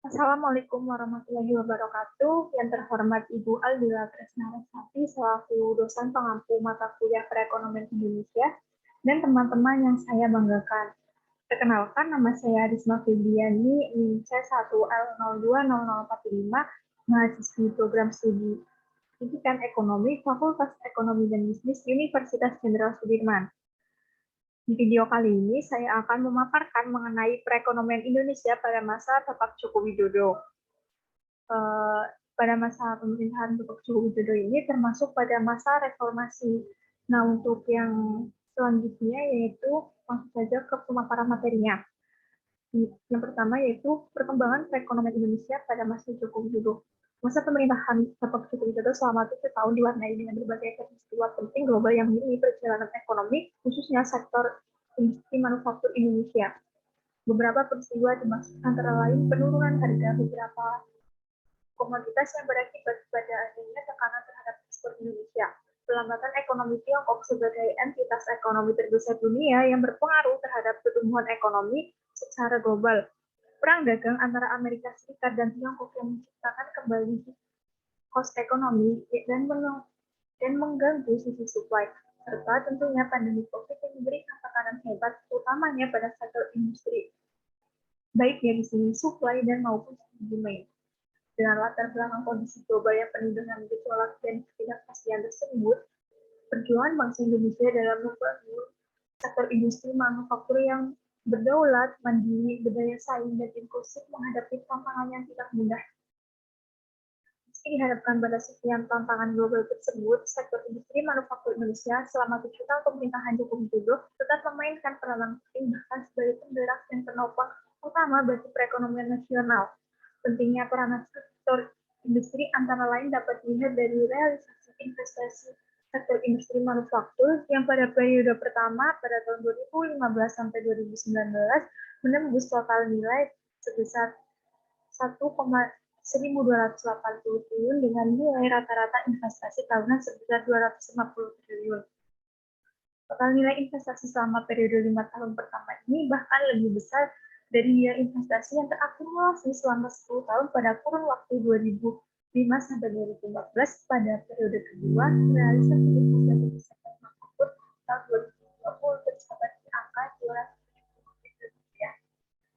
Assalamualaikum warahmatullahi wabarakatuh. Yang terhormat Ibu Aldila Tresnawati selaku dosen pengampu mata kuliah Perekonomian Indonesia dan teman-teman yang saya banggakan. Perkenalkan, nama saya Risma Febriani, C1L020045, mahasiswi program studi Pendidikan Ekonomi, Fakultas Ekonomi dan Bisnis, Universitas Jenderal Sudirman. Di video kali ini, saya akan memaparkan mengenai perekonomian Indonesia pada masa Bapak Joko Widodo. Pada masa pemerintahan Bapak Joko Widodo ini termasuk pada masa reformasi. Nah, untuk yang selanjutnya yaitu langsung saja ke pemaparan materinya. Yang pertama yaitu perkembangan perekonomian Indonesia pada masa Joko Widodo. Masa pemerintahan Bapak Joko Widodo selama 7 tahun diwarnai dengan berbagai peristiwa penting global yang mengiringi perjalanan ekonomi, khususnya sektor industri manufaktur Indonesia. Beberapa peristiwa dimaksud antara lain penurunan harga beberapa komoditas yang berakibat pada adanya tekanan terhadap ekspor Indonesia, pelambatan ekonomi Tiongkok sebagai entitas ekonomi terbesar dunia yang berpengaruh terhadap pertumbuhan ekonomi secara global, perang dagang antara Amerika Serikat dan Tiongkok yang menciptakan kembali cost ekonomi dan mengganggu sisi supply, serta tentunya pandemi COVID yang memberikan tekanan hebat, utamanya pada sektor industri, baik dari sisi supply dan maupun sisi demand. Dengan latar belakang kondisi global yang penuh dengan gejolak dan ketidakpastian tersebut, perjuangan bangsa Indonesia dalam membangun sektor industri manufaktur yang berdaulat, mandiri, berdaya saing, dan inklusif menghadapi tantangan yang tidak mudah. Meski dihadapkan pada sekian tantangan global tersebut, sektor industri manufaktur Indonesia selama 7 tahun pemerintahan Joko Widodo tetap memainkan peranan penting bahkan sebagai penggerak dan penopang utama bagi perekonomian nasional. Pentingnya peranan sektor industri antara lain dapat dilihat dari realisasi investasi sektor industri manufaktur yang pada periode pertama pada tahun 2015 sampai 2019 menembus total nilai sebesar 1,1280 triliun dengan nilai rata-rata investasi tahunan sebesar 250 triliun. Total nilai investasi selama periode 5 tahun pertama ini bahkan lebih besar dari nilai investasi yang terakumulasi selama 10 tahun pada kurun waktu 2005 sampai 2014 pada periode kedua, realisasi investasi di sektor manufaktur tahun 2020 tercatat di angka 270 triliun rupiah,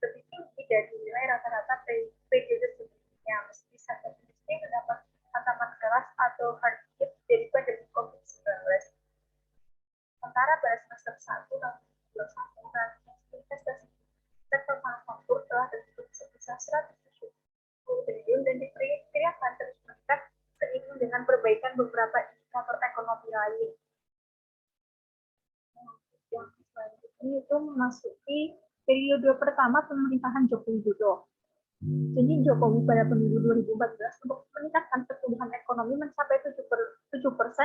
lebih tinggi dari nilai rata-rata periode sebelumnya, meski sektor industri mendapat hantaman keras atau hard hit dari pandemi COVID-19. Sementara pada semester 1 tahun 2021, realisasi investasi sektor manufaktur telah tertutup sebesar 170 triliun dan diperkirakan terus meningkat seiring dengan perbaikan beberapa indikator ekonomi lain. Yang selanjutnya itu memasuki periode pertama pemerintahan Joko Widodo. Jadi Jokowi pada pemilu 2014 untuk meningkatkan pertumbuhan ekonomi mencapai 7%,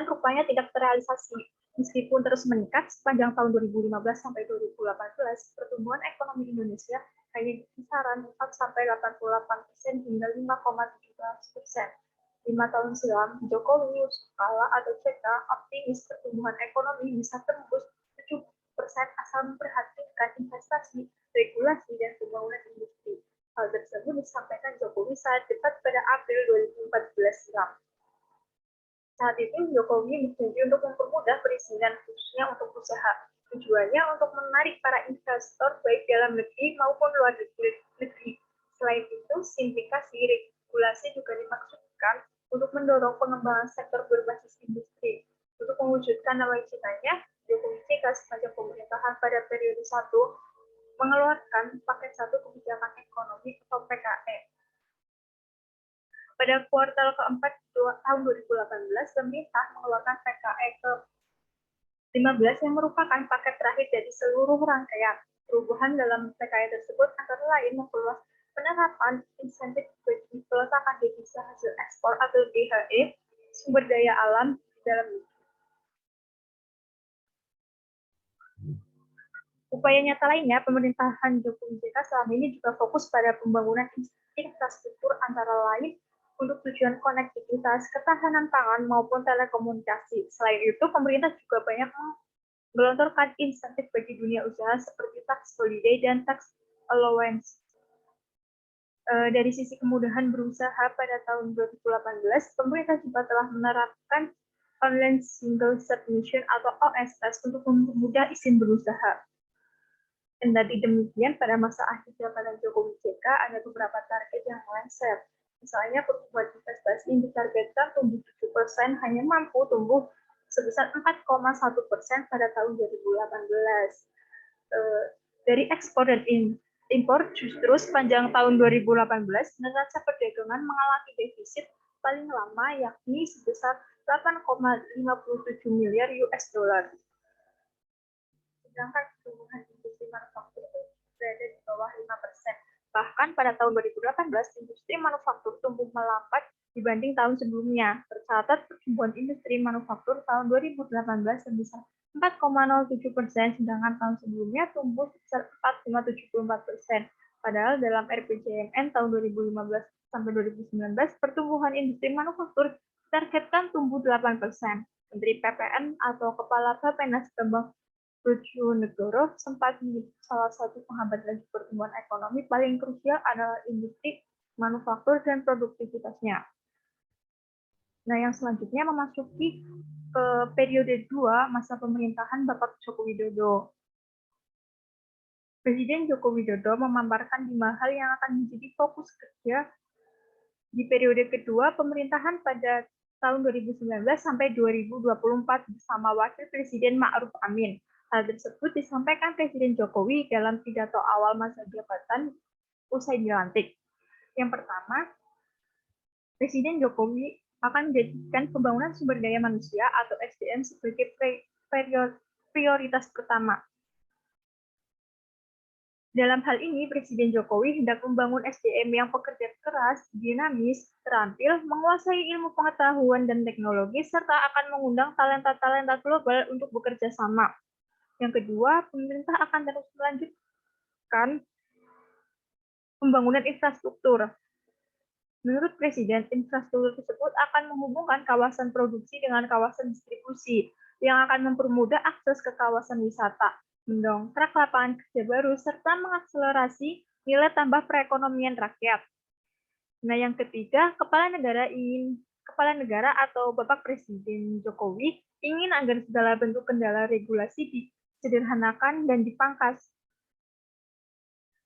rupanya tidak terrealisasi. Meskipun terus meningkat sepanjang tahun 2015 sampai 2018, pertumbuhan ekonomi Indonesia hanya di kisaran 4 sampai 88% hingga 5,17%. 5 tahun silam, Jokowi Yusuf Kala atau JK optimis pertumbuhan ekonomi bisa tembus 7% asal memperhatikan investasi, regulasi, dan pembangunan industri. Hal tersebut disampaikan Jokowi saat debat pada April 2014 silam. Saat itu Jokowi berjanji untuk mempermudah perizinan khususnya untuk usaha. Tujuannya untuk menarik para investor baik dalam negeri maupun luar negeri. Selain itu, simplifikasi regulasi juga dimaksudkan untuk mendorong pengembangan sektor berbasis industri. Untuk mewujudkan nawacitanya, Jokowi JK sepanjang pemerintahan pada periode 1 mengeluarkan paket 1 kebijakan ekonomi atau PKE. Pada kuartal keempat tahun 2018, pemerintah mengeluarkan PKE ke-15 yang merupakan paket terakhir dari seluruh rangkaian. Perubahan dalam PKE tersebut antara lain memperluas penerapan insentif bagi peletakan devisa hasil ekspor atau DHE, sumber daya alam di dalam negeri. Upaya nyata lainnya, pemerintahan Jokowi JK selama ini juga fokus pada pembangunan infrastruktur antara lain untuk tujuan konektivitas, ketahanan pangan, maupun telekomunikasi. Selain itu, pemerintah juga banyak menggelontorkan insentif bagi dunia usaha seperti tax holiday dan tax allowance. Dari sisi kemudahan berusaha pada tahun 2018, pemerintah juga telah menerapkan Online Single Submission atau OSS untuk mempermudah izin berusaha. Kendati demikian, pada masa akhir jabatan Jokowi JK ada beberapa target yang meleset. Misalnya, pertumbuhan investasi yang ditargetkan tumbuh 7% hanya mampu tumbuh sebesar 4,1% pada tahun 2018. Dari ekspor dan impor, justru sepanjang tahun 2018, neraca perdagangan mengalami defisit paling lama, yakni sebesar 8,57 miliar US dollar. Sedangkan pertumbuhan industri manufaktur berada di bawah 5%. Bahkan pada tahun 2018, industri manufaktur tumbuh melambat dibanding tahun sebelumnya. Tercatat pertumbuhan industri manufaktur tahun 2018 sebesar 4,07%, sedangkan tahun sebelumnya tumbuh sebesar 4,74%. Padahal dalam RPJMN tahun 2015 sampai 2019, pertumbuhan industri manufaktur ditargetkan tumbuh 8%. Menteri PPN atau Kepala Bappenas Bambang Brojonegoro sempat menyebut salah satu penghambat laju pertumbuhan ekonomi paling krusial adalah industri manufaktur dan produktivitasnya. Nah, yang selanjutnya memasuki ke periode 2 masa pemerintahan Bapak Joko Widodo. Presiden Joko Widodo memaparkan 5 hal yang akan menjadi fokus kerja di periode kedua pemerintahan pada tahun 2019 sampai 2024 bersama Wakil Presiden Ma'ruf Amin. Hal tersebut disampaikan Presiden Jokowi dalam pidato awal masa jabatan usai dilantik. Yang pertama, Presiden Jokowi akan menjadikan pembangunan sumber daya manusia atau SDM sebagai prioritas pertama. Dalam hal ini, Presiden Jokowi hendak membangun SDM yang pekerja keras, dinamis, terampil, menguasai ilmu pengetahuan dan teknologi, serta akan mengundang talenta-talenta global untuk bekerja sama. Yang kedua, pemerintah akan terus melanjutkan pembangunan infrastruktur. Menurut Presiden, infrastruktur tersebut akan menghubungkan kawasan produksi dengan kawasan distribusi, yang akan mempermudah akses ke kawasan wisata, mendongkrak lapangan kerja baru, serta mengakselerasi nilai tambah perekonomian rakyat. Nah, yang ketiga, Kepala Negara atau Bapak Presiden Jokowi ingin agar segala bentuk kendala regulasi disederhanakan dan dipangkas.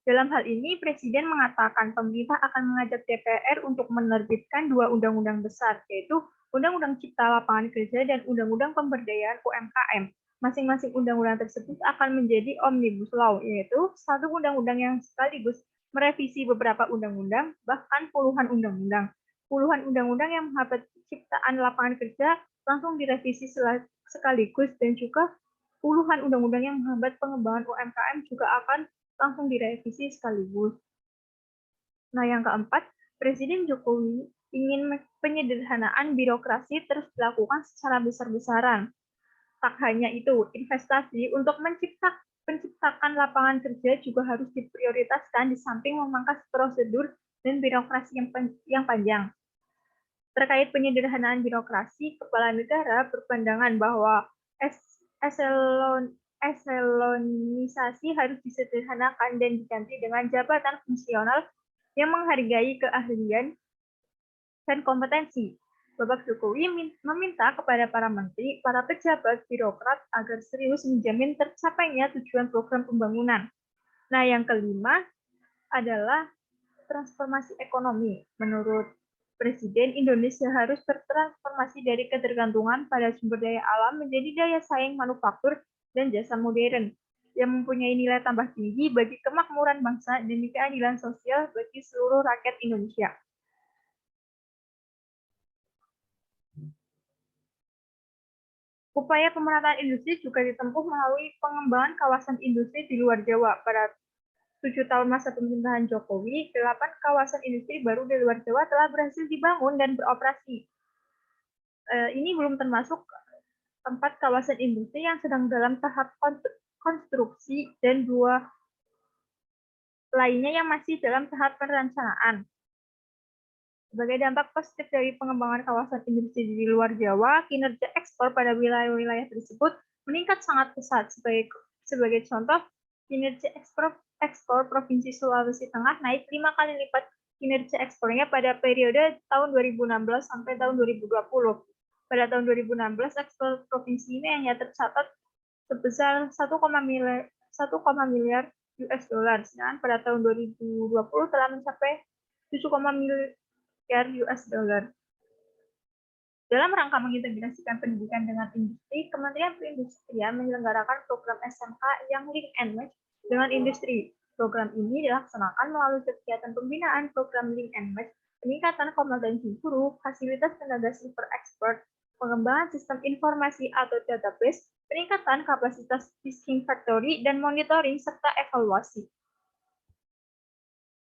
Dalam hal ini, Presiden mengatakan pemerintah akan mengajak DPR untuk menerbitkan 2 undang-undang besar, yaitu Undang-Undang Cipta Lapangan Kerja dan Undang-Undang Pemberdayaan UMKM. Masing-masing undang-undang tersebut akan menjadi omnibus law, yaitu satu undang-undang yang sekaligus merevisi beberapa undang-undang, bahkan puluhan undang-undang. Puluhan undang-undang yang menghambat ciptaan lapangan kerja langsung direvisi sekaligus, dan juga puluhan undang-undang yang menghambat pengembangan UMKM juga akan langsung direvisi sekaligus. Nah, yang keempat, Presiden Jokowi ingin penyederhanaan birokrasi terus dilakukan secara besar-besaran. Tak hanya itu, investasi untuk menciptakan lapangan kerja juga harus diprioritaskan di samping memangkas prosedur dan birokrasi yang panjang. Terkait penyederhanaan birokrasi, Kepala Negara berpandangan bahwa eselonisasi harus disederhanakan dan diganti dengan jabatan fungsional yang menghargai keahlian dan kompetensi. Bapak Jokowi meminta kepada para menteri, para pejabat, birokrat agar serius menjamin tercapainya tujuan program pembangunan. Nah, yang kelima adalah transformasi ekonomi. Menurut Presiden, Indonesia harus bertransformasi dari ketergantungan pada sumber daya alam menjadi daya saing manufaktur dan jasa modern yang mempunyai nilai tambah tinggi bagi kemakmuran bangsa dan keadilan sosial bagi seluruh rakyat Indonesia. Upaya pemerataan industri juga ditempuh melalui pengembangan kawasan industri di luar Jawa. Pada 7 tahun masa pemerintahan Jokowi, 8 kawasan industri baru di luar Jawa telah berhasil dibangun dan beroperasi. Ini belum termasuk 4 kawasan industri yang sedang dalam tahap konstruksi dan 2 lainnya yang masih dalam tahap perencanaan. Sebagai dampak positif dari pengembangan kawasan industri di luar Jawa, kinerja ekspor pada wilayah-wilayah tersebut meningkat sangat pesat. Sebagai contoh, kinerja ekspor Provinsi Sulawesi Tengah naik 5 kali lipat kinerja ekspornya pada periode tahun 2016 sampai tahun 2020. Pada tahun 2016, ekspor provinsi ini hanya tercatat sebesar 1,miliar US dollar, sedangkan pada tahun 2020 telah mencapai 7, miliar US dollar. Dalam rangka mengintegrasikan pendidikan dengan industri, Kementerian Perindustrian menyelenggarakan program SMK yang link and match dengan industri. Program ini dilaksanakan melalui kegiatan pembinaan program link and match, peningkatan kompetensi guru, fasilitas tenaga super expert, pengembangan sistem informasi atau database, peningkatan kapasitas teaching factory, dan monitoring serta evaluasi.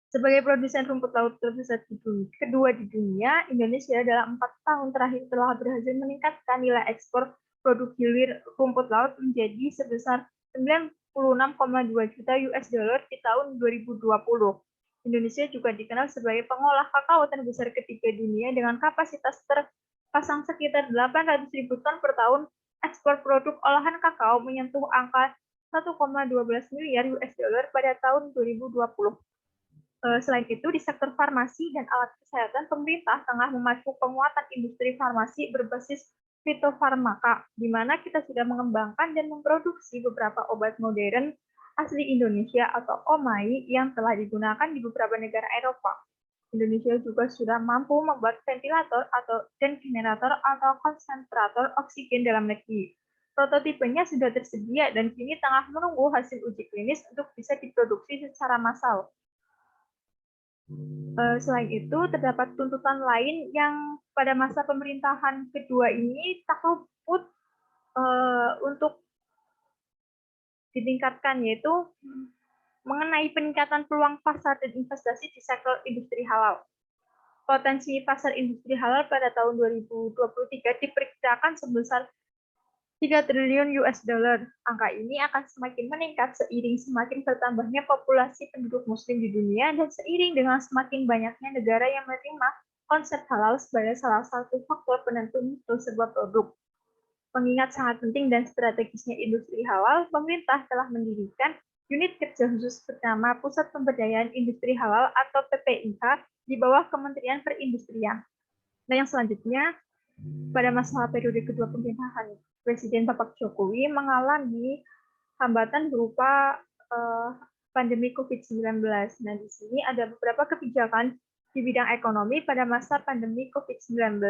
Sebagai produsen rumput laut terbesar kedua di dunia, Indonesia dalam 4 tahun terakhir telah berhasil meningkatkan nilai ekspor produk hilir rumput laut menjadi sebesar 96,2 juta US dollar di tahun 2020. Indonesia juga dikenal sebagai pengolah kakao terbesar ketiga dunia dengan kapasitas terpasang sekitar 800.000 ton per tahun. Ekspor produk olahan kakao menyentuh angka 1,12 miliar US dollar pada tahun 2020. Selain itu, di sektor farmasi dan alat kesehatan, pemerintah tengah memacu penguatan industri farmasi berbasis fitofarmaka, di mana kita sudah mengembangkan dan memproduksi beberapa obat modern asli Indonesia atau OMAI yang telah digunakan di beberapa negara Eropa. Indonesia juga sudah mampu membuat ventilator dan generator atau konsentrator oksigen dalam negeri. Prototipenya sudah tersedia dan kini tengah menunggu hasil uji klinis untuk bisa diproduksi secara massal. Selain itu, terdapat tuntutan lain yang pada masa pemerintahan kedua ini tak luput untuk ditingkatkan, yaitu mengenai peningkatan peluang pasar dan investasi di sektor industri halal. Potensi pasar industri halal pada tahun 2023 diperkirakan sebesar 3 triliun US dollar. Angka ini akan semakin meningkat seiring semakin bertambahnya populasi penduduk muslim di dunia dan seiring dengan semakin banyaknya negara yang menerima konsep halal sebagai salah satu faktor penentu mutu sebuah produk. Mengingat sangat penting dan strategisnya industri halal, pemerintah telah mendirikan unit kerja khusus bernama Pusat Pemberdayaan Industri Halal atau PPIH di bawah Kementerian Perindustrian. Nah, yang selanjutnya, pada masa periode kedua pemerintahan Presiden Bapak Jokowi mengalami hambatan berupa pandemi COVID-19. Nah, di sini ada beberapa kebijakan di bidang ekonomi pada masa pandemi COVID-19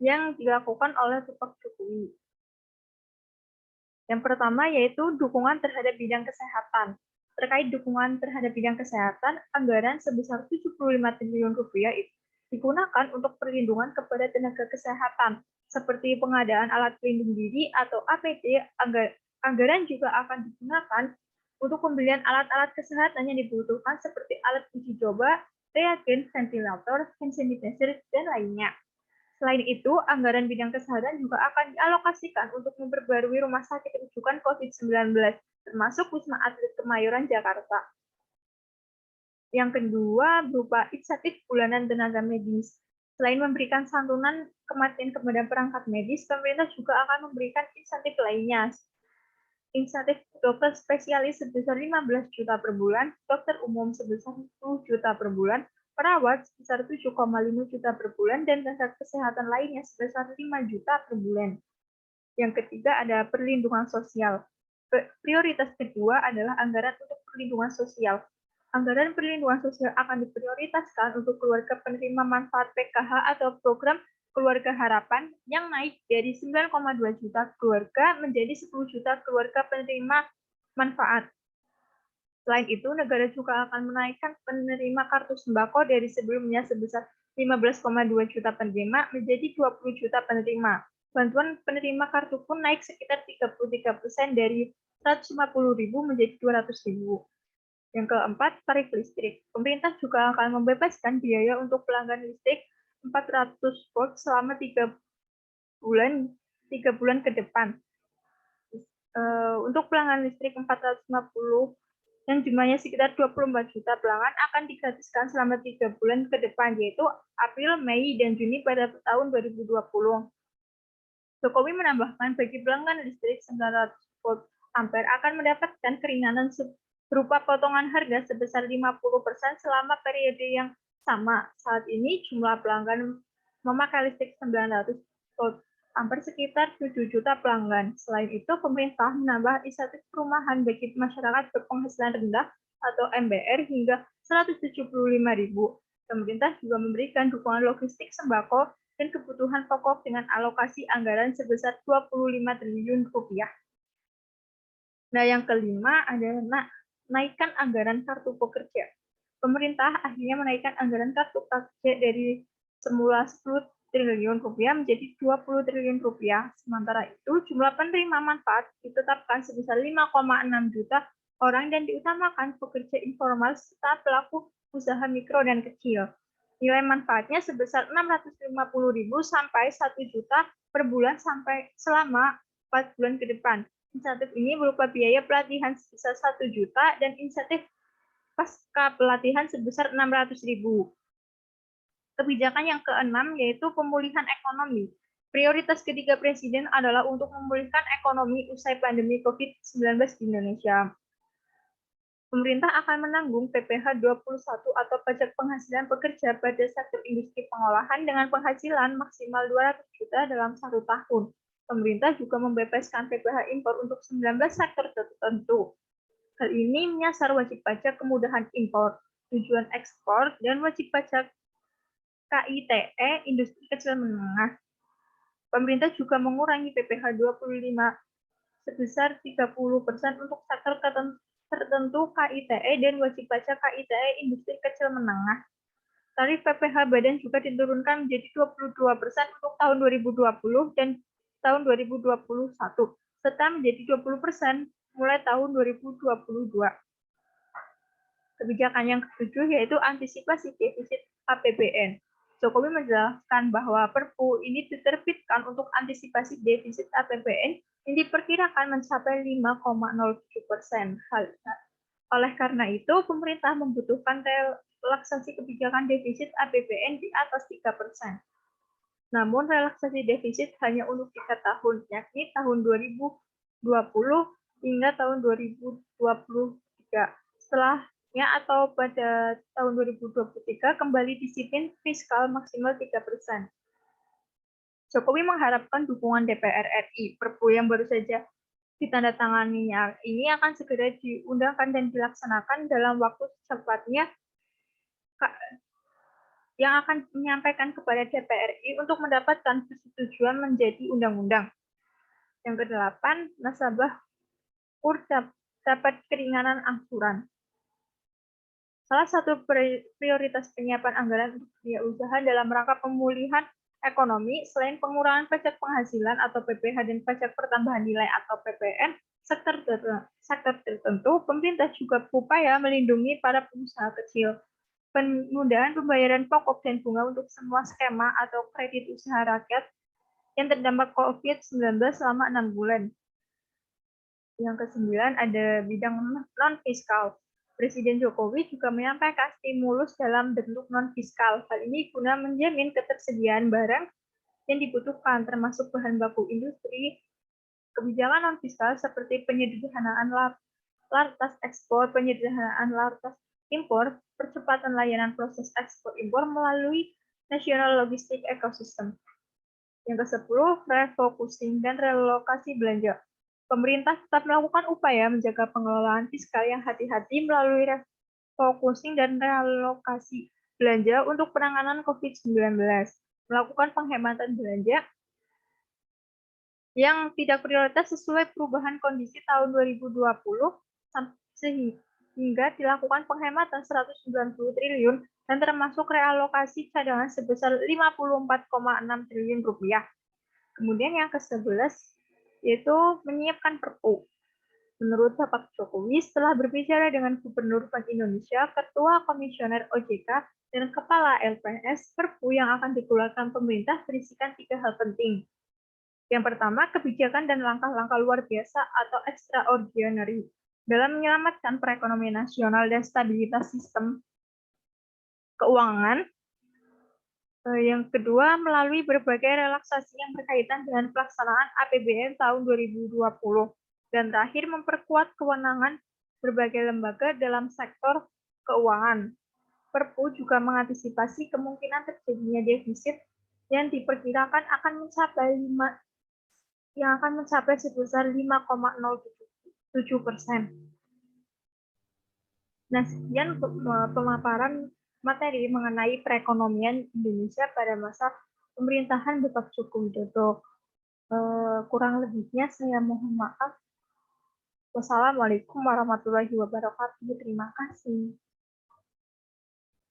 yang dilakukan oleh Bapak Jokowi. Yang pertama yaitu dukungan terhadap bidang kesehatan. Terkait dukungan terhadap bidang kesehatan, anggaran sebesar 75 triliun rupiah itu digunakan untuk perlindungan kepada tenaga kesehatan, seperti pengadaan alat pelindung diri atau APD. Anggaran juga akan digunakan untuk pembelian alat-alat kesehatan yang dibutuhkan seperti alat uji coba, reagen, ventilator, hand sanitizer, dan lainnya. Selain itu, anggaran bidang kesehatan juga akan dialokasikan untuk memperbarui rumah sakit rujukan COVID-19, termasuk Wisma Atlet Kemayoran, Jakarta. Yang kedua, berupa insentif bulanan tenaga medis. Selain memberikan santunan kematian kepada perangkat medis, pemerintah juga akan memberikan insentif lainnya. Insentif dokter spesialis sebesar 15 juta per bulan, dokter umum sebesar 10 juta per bulan, perawat sebesar 7,5 juta per bulan, dan tenaga kesehatan lainnya sebesar 5 juta per bulan. Yang ketiga ada perlindungan sosial. Prioritas kedua adalah anggaran untuk perlindungan sosial. Anggaran perlindungan sosial akan diprioritaskan untuk keluarga penerima manfaat PKH atau program Keluarga Harapan yang naik dari 9,2 juta keluarga menjadi 10 juta keluarga penerima manfaat. Selain itu, negara juga akan menaikkan penerima kartu sembako dari sebelumnya sebesar 15,2 juta penerima menjadi 20 juta penerima. Bantuan penerima kartu pun naik sekitar 33% dari 150.000 menjadi 200.000. Yang keempat, tarif listrik. Pemerintah juga akan membebaskan biaya untuk pelanggan listrik 400 volt selama 3 bulan ke depan. Untuk pelanggan listrik 450 yang jumlahnya sekitar 24 juta pelanggan akan digratiskan selama 3 bulan ke depan, yaitu April, Mei, dan Juni pada tahun 2020. Jokowi menambahkan bagi pelanggan listrik 900 volt ampere akan mendapatkan keringanan berupa potongan harga sebesar 50% selama periode yang sama. Saat ini jumlah pelanggan memakai listrik 900 volt, hampir sekitar 7 juta pelanggan. Selain itu, pemerintah menambah insentif perumahan bagi masyarakat berpenghasilan rendah atau MBR hingga 175.000. Pemerintah juga memberikan dukungan logistik sembako dan kebutuhan pokok dengan alokasi anggaran sebesar 25 triliun rupiah. Nah, yang kelima adalah naikkan anggaran kartu pekerja. Pemerintah akhirnya menaikkan anggaran kartu prakerja dari semula 10 triliun rupiah menjadi 20 triliun rupiah. Sementara itu, jumlah penerima manfaat ditetapkan sebesar 5,6 juta orang dan diutamakan pekerja informal serta pelaku usaha mikro dan kecil. Nilai manfaatnya sebesar 650.000 sampai 1 juta per bulan sampai selama 4 bulan ke depan. Insentif ini berupa biaya pelatihan sebesar 1 juta dan insentif pasca pelatihan sebesar 600.000. Kebijakan yang keenam yaitu pemulihan ekonomi. Prioritas ketiga Presiden adalah untuk memulihkan ekonomi usai pandemi COVID-19 di Indonesia. Pemerintah akan menanggung PPh 21 atau pajak penghasilan pekerja pada sektor industri pengolahan dengan penghasilan maksimal 200 juta dalam 1 tahun. Pemerintah juga membebaskan PPh impor untuk 19 sektor tertentu. Hal ini menyasar wajib pajak kemudahan impor, tujuan ekspor, dan wajib pajak KITE industri kecil menengah. Pemerintah juga mengurangi PPh 25 sebesar 30% untuk sektor tertentu KITE dan wajib pajak KITE industri kecil menengah. Tarif PPh badan juga diturunkan menjadi 22% untuk tahun 2020 dan tahun 2021, serta menjadi 20% mulai tahun 2022. Kebijakan yang ketujuh yaitu antisipasi defisit APBN. Jokowi menjelaskan bahwa Perpu ini diterbitkan untuk antisipasi defisit APBN yang diperkirakan mencapai 5,07%. Oleh karena itu, pemerintah membutuhkan relaksasi kebijakan defisit APBN di atas 3%. Namun, relaksasi defisit hanya untuk 3 tahun, yakni tahun 2020 hingga tahun 2023. Setelahnya atau pada tahun 2023 kembali disiplin fiskal maksimal 3%. Jokowi mengharapkan dukungan DPR RI. Perpu yang baru saja ditandatanganinya ini akan segera diundangkan dan dilaksanakan dalam waktu secepatnya yang akan menyampaikan kepada DPR RI untuk mendapatkan persetujuan menjadi undang-undang. Yang kedelapan, nasabah KUR dapat keringanan angsuran. Salah satu prioritas penyiapan anggaran untuk dunia usaha dalam rangka pemulihan ekonomi, selain pengurangan pajak penghasilan atau PPh dan pajak pertambahan nilai atau PPN, sektor tertentu, pemerintah juga berupaya melindungi para pengusaha kecil. Penundaan pembayaran pokok dan bunga untuk semua skema atau kredit usaha rakyat yang terdampak COVID-19 selama 6 bulan. Yang ke-9 ada bidang non-fiskal. Presiden Jokowi juga menyampaikan stimulus dalam bentuk non-fiskal. Hal ini guna menjamin ketersediaan barang yang dibutuhkan, termasuk bahan baku industri. Kebijakan non-fiskal seperti penyederhanaan lartas ekspor, penyederhanaan lartas impor, percepatan layanan proses ekspor impor melalui National Logistic Ecosystem. Yang ke-10, refocusing dan relokasi belanja. Pemerintah tetap melakukan upaya menjaga pengelolaan fiskal yang hati-hati melalui refocusing dan relokasi belanja untuk penanganan COVID-19, melakukan penghematan belanja yang tidak prioritas sesuai perubahan kondisi tahun 2020 sehingga dilakukan penghematan 190 triliun dan termasuk realokasi cadangan sebesar 54,6 triliun rupiah. Kemudian yang ke-11 yaitu menyiapkan Perpu. Menurut Bapak Jokowi, setelah berbicara dengan Gubernur Bank Indonesia, Ketua Komisioner OJK, dan Kepala LPS, Perpu yang akan dikeluarkan pemerintah berisikan 3 hal penting. Yang pertama, kebijakan dan langkah-langkah luar biasa atau extraordinary dalam menyelamatkan perekonomian nasional dan stabilitas sistem keuangan. Yang kedua, melalui berbagai relaksasi yang berkaitan dengan pelaksanaan APBN tahun 2020. Dan terakhir, memperkuat kewenangan berbagai lembaga dalam sektor keuangan. Perpu juga mengantisipasi kemungkinan terjadinya defisit yang diperkirakan akan mencapai sebesar 5,07%. Nah, sekian pemaparan materi mengenai perekonomian Indonesia pada masa pemerintahan Bapak Joko Widodo. Kurang lebihnya saya mohon maaf. Wassalamualaikum warahmatullahi wabarakatuh. Terima kasih.